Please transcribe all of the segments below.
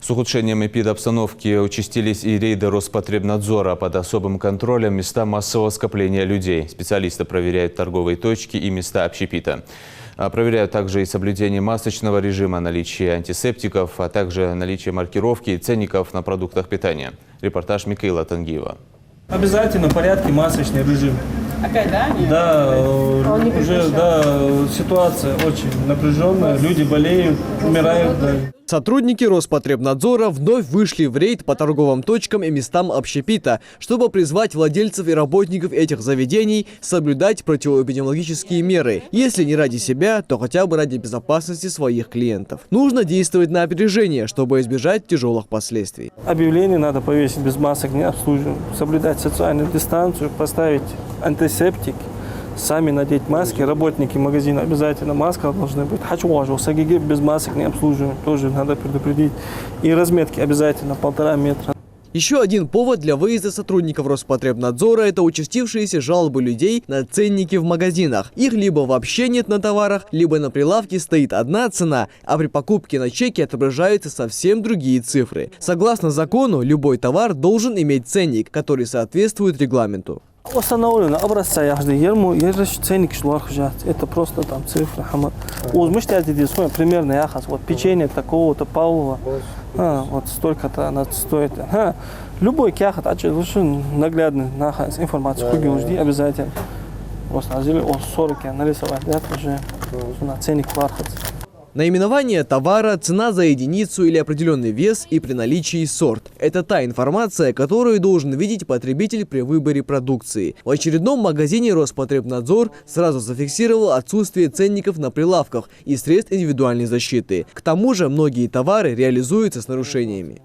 С ухудшением эпидобстановки участились и рейды Роспотребнадзора. Под особым контролем места массового скопления людей. Специалисты проверяют торговые точки и места общепита. Проверяют также и соблюдение масочного режима, наличие антисептиков, а также наличие маркировки и ценников на продуктах питания. Репортаж Микаила Тангиева. Обязательно в порядке масочный режим. Да, уже ситуация очень напряженная, люди болеют, умирают. Да. Сотрудники Роспотребнадзора вновь вышли в рейд по торговым точкам и местам общепита, чтобы призвать владельцев и работников этих заведений соблюдать противоэпидемиологические меры. Если не ради себя, то хотя бы ради безопасности своих клиентов. Нужно действовать на опережение, чтобы избежать тяжелых последствий. Объявление надо повесить: без масок не обслуживаем, соблюдать социальную дистанцию, поставить антисептик, сами надеть маски. Работники магазина обязательно маска должны быть. Сагиги без масок не обслуживаем, тоже надо предупредить. И разметки обязательно 1,5 метра. Еще один повод для выезда сотрудников Роспотребнадзора – это участившиеся жалобы людей на ценники в магазинах. Их либо вообще нет на товарах, либо на прилавке стоит одна цена, а при покупке на чеке отображаются совсем другие цифры. Согласно закону, любой товар должен иметь ценник, который соответствует регламенту. Установлено образца ценник, это просто там цифры. Примерно яхас. Вот печенье такого-то, паула. Вот столько-то она стоит. Любой кяхат, лучше наглядный информацию обязательно. Просто 40 нарисовать, да, уже ценник вархат. Наименование товара, цена за единицу или определенный вес и при наличии сорт. Это та информация, которую должен видеть потребитель при выборе продукции. В очередном магазине Роспотребнадзор сразу зафиксировал отсутствие ценников на прилавках и средств индивидуальной защиты. К тому же многие товары реализуются с нарушениями.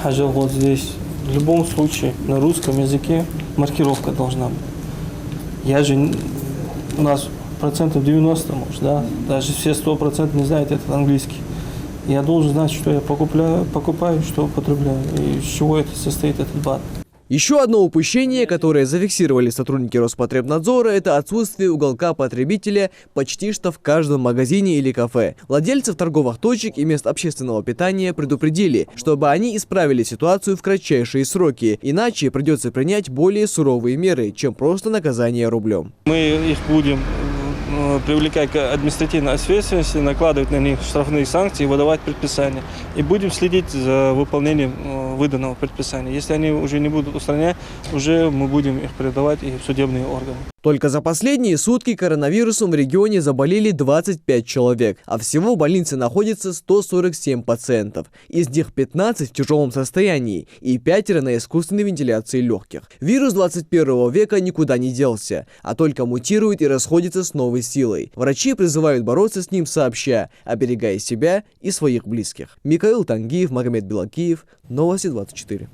Вот здесь в любом случае на русском языке маркировка должна быть. У нас 90%, может, да, даже все 100% не знают этот английский. Я должен знать, что я покупаю, что потребляю, и из чего это состоит, этот бат. Еще одно упущение, которое зафиксировали сотрудники Роспотребнадзора, это отсутствие уголка потребителя почти что в каждом магазине или кафе. Владельцев торговых точек и мест общественного питания предупредили, чтобы они исправили ситуацию в кратчайшие сроки, иначе придется принять более суровые меры, чем просто наказание рублем. Мы их будем привлекать к административной ответственности, накладывать на них штрафные санкции, выдавать предписания. И будем следить за выполнением выданного предписания. Если они уже не будут устранять, уже мы будем их передавать и в судебные органы. Только за последние сутки коронавирусом в регионе заболели 25 человек, а всего в больнице находится 147 пациентов. Из них 15 в тяжелом состоянии и 5 на искусственной вентиляции легких. Вирус 21 века никуда не делся, а только мутирует и расходится с новой силой. Врачи призывают бороться с ним сообща, оберегая себя и своих близких. Микаил Тангиев, Магомед Белакиев, Новости 24.